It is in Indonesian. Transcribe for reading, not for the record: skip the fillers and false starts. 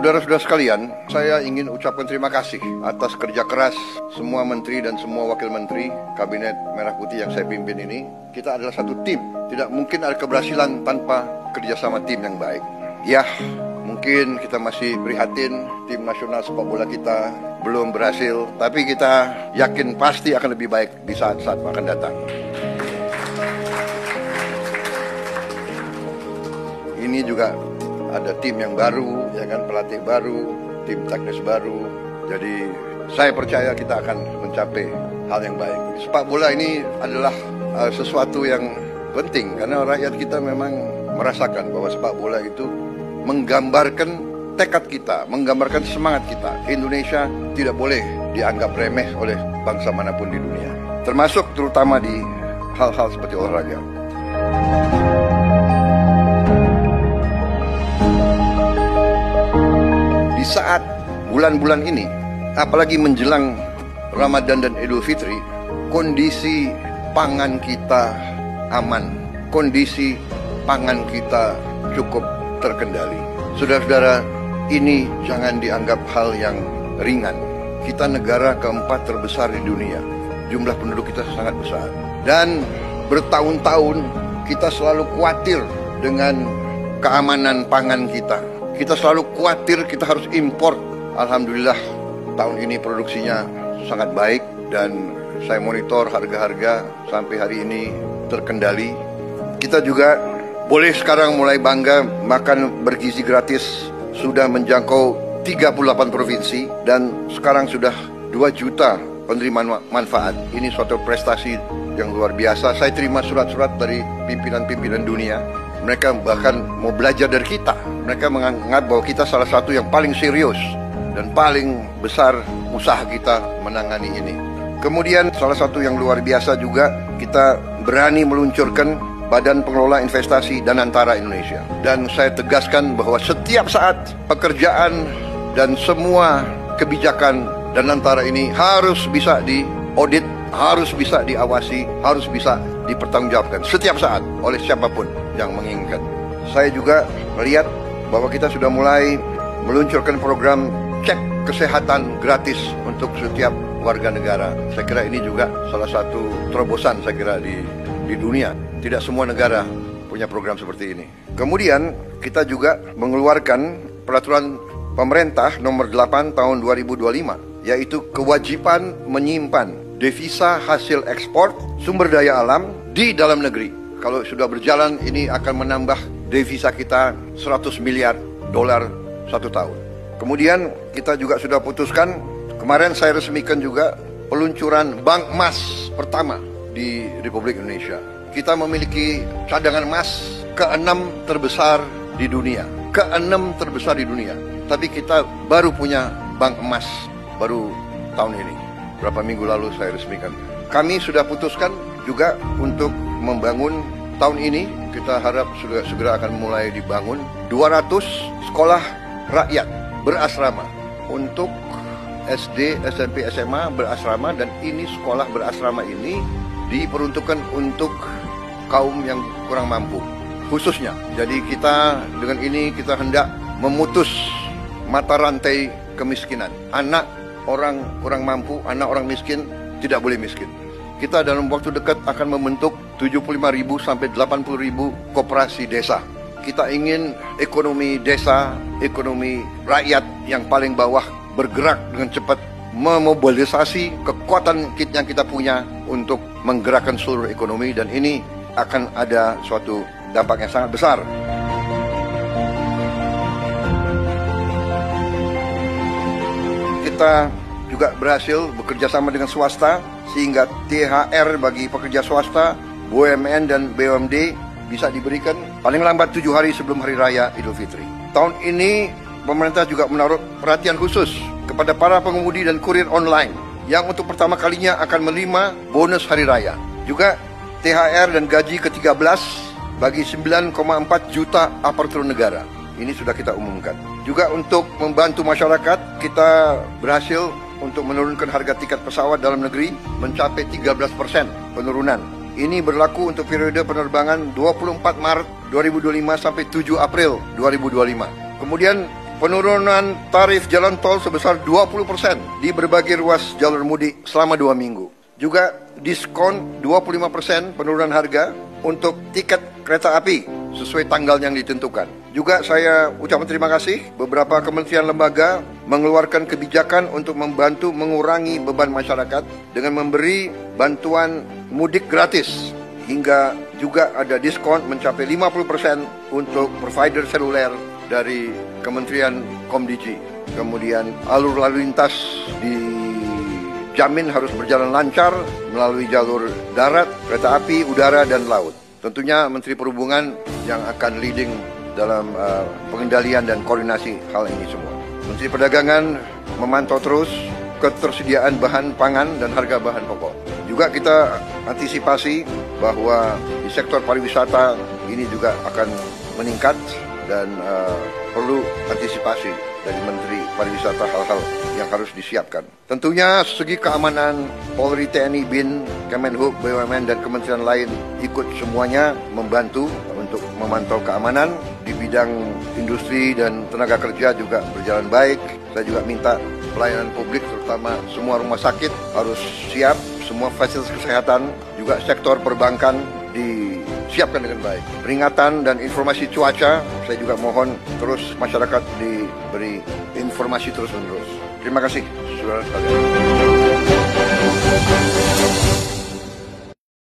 Saudara-saudara sekalian, saya ingin ucapkan terima kasih atas kerja keras semua menteri dan semua wakil menteri Kabinet Merah Putih yang saya pimpin ini. Kita adalah satu tim. Tidak mungkin ada keberhasilan tanpa kerjasama tim yang baik. Ya, mungkin kita masih prihatin tim nasional sepak bola kita belum berhasil, tapi kita yakin pasti akan lebih baik di saat-saat akan datang. Ini juga ada tim yang baru, ya kan, pelatih baru, tim teknis baru. Jadi saya percaya kita akan mencapai hal yang baik. Sepak bola ini adalah sesuatu yang penting karena rakyat kita memang merasakan bahwa sepak bola itu menggambarkan tekad kita, menggambarkan semangat kita. Indonesia tidak boleh dianggap remeh oleh bangsa manapun di dunia, termasuk terutama di hal-hal seperti olahraga. Di saat bulan-bulan ini, apalagi menjelang Ramadan dan Idul Fitri, kondisi pangan kita aman, kondisi pangan kita cukup terkendali. Saudara-saudara, ini jangan dianggap hal yang ringan. Kita negara keempat terbesar di dunia, jumlah penduduk kita sangat besar, dan bertahun-tahun kita selalu khawatir dengan keamanan pangan kita. Kita selalu khawatir kita harus impor. Alhamdulillah tahun ini produksinya sangat baik dan saya monitor harga-harga sampai hari ini terkendali. Kita juga boleh sekarang mulai bangga makan bergizi gratis, sudah menjangkau 38 provinsi dan sekarang sudah 2 juta penerima manfaat. Ini suatu prestasi yang luar biasa. Saya terima surat-surat dari pimpinan-pimpinan dunia. Mereka bahkan mau belajar dari kita. Mereka menganggap bahwa kita salah satu yang paling serius dan paling besar usaha kita menangani ini. Kemudian salah satu yang luar biasa juga, kita berani meluncurkan Badan Pengelola Investasi Danantara Indonesia. Dan saya tegaskan bahwa setiap saat pekerjaan dan semua kebijakan Danantara ini harus bisa diaudit, harus bisa diawasi, harus bisa dipertanggungjawabkan setiap saat oleh siapapun yang menginginkan. Saya juga melihat bahwa kita sudah mulai meluncurkan program cek kesehatan gratis untuk setiap warga negara. Saya kira ini juga salah satu terobosan saya kira di dunia. Tidak semua negara punya program seperti ini. Kemudian kita juga mengeluarkan peraturan pemerintah nomor 8 tahun 2025, yaitu kewajiban menyimpan devisa hasil ekspor sumber daya alam di dalam negeri. Kalau sudah berjalan, ini akan menambah devisa kita 100 miliar dolar 1 tahun. Kemudian kita juga sudah putuskan, kemarin saya resmikan juga peluncuran bank emas pertama di Republik Indonesia. Kita memiliki cadangan emas ke-6 terbesar di dunia. Ke-6 terbesar di dunia. Tapi kita baru punya bank emas baru tahun ini. Berapa minggu lalu saya resmikan. Kami sudah putuskan juga untuk membangun tahun ini, kita harap sudah segera akan mulai dibangun 200 sekolah rakyat berasrama untuk SD, SMP, SMA berasrama, dan ini sekolah berasrama ini diperuntukkan untuk kaum yang kurang mampu khususnya. Jadi kita dengan ini kita hendak memutus mata rantai kemiskinan. Anak orang kurang mampu, anak orang miskin tidak boleh miskin. Kita dalam waktu dekat akan membentuk 75.000 sampai 80.000 koperasi desa. Kita ingin ekonomi desa, ekonomi rakyat yang paling bawah bergerak dengan cepat, memobilisasi kekuatan yang kita punya untuk menggerakkan seluruh ekonomi, dan ini akan ada suatu dampak yang sangat besar. Kita juga berhasil bekerja sama dengan swasta sehingga THR bagi pekerja swasta, BUMN dan BUMD bisa diberikan paling lambat 7 hari sebelum Hari Raya Idul Fitri. Tahun ini pemerintah juga menaruh perhatian khusus kepada para pengemudi dan kurir online yang untuk pertama kalinya akan menerima bonus Hari Raya. Juga THR dan gaji ke-13 bagi 9,4 juta aparatur negara. Ini sudah kita umumkan. Juga untuk membantu masyarakat, kita berhasil untuk menurunkan harga tiket pesawat dalam negeri mencapai 13% penurunan. Ini berlaku untuk periode penerbangan 24 Maret 2025 sampai 7 April 2025. Kemudian penurunan tarif jalan tol sebesar 20% di berbagai ruas jalur mudik selama 2 minggu. Juga diskon 25% penurunan harga untuk tiket kereta api sesuai tanggal yang ditentukan. Juga saya ucapkan terima kasih beberapa kementerian lembaga mengeluarkan kebijakan untuk membantu mengurangi beban masyarakat dengan memberi bantuan mudik gratis, hingga juga ada diskon mencapai 50% untuk provider seluler dari Kementerian Komdiji. Kemudian alur lalu lintas dijamin harus berjalan lancar melalui jalur darat, kereta api, udara, dan laut. Tentunya Menteri Perhubungan yang akan leading dalam pengendalian dan koordinasi hal ini semua. Menteri Perdagangan memantau terus ketersediaan bahan pangan dan harga bahan pokok. Juga kita antisipasi bahwa di sektor pariwisata ini juga akan meningkat dan perlu antisipasi dari Menteri Pariwisata hal-hal yang harus disiapkan. Tentunya segi keamanan Polri, TNI, BIN, Kemenhub, BUMN, dan kementerian lain ikut semuanya membantu untuk memantau keamanan. Di bidang industri dan tenaga kerja juga berjalan baik. Saya juga minta pelayanan publik, terutama semua rumah sakit harus siap, semua fasilitas kesehatan, juga sektor perbankan disiapkan dengan baik. Peringatan dan informasi cuaca, saya juga mohon terus masyarakat diberi informasi terus-menerus. Terima kasih, saudara sekalian.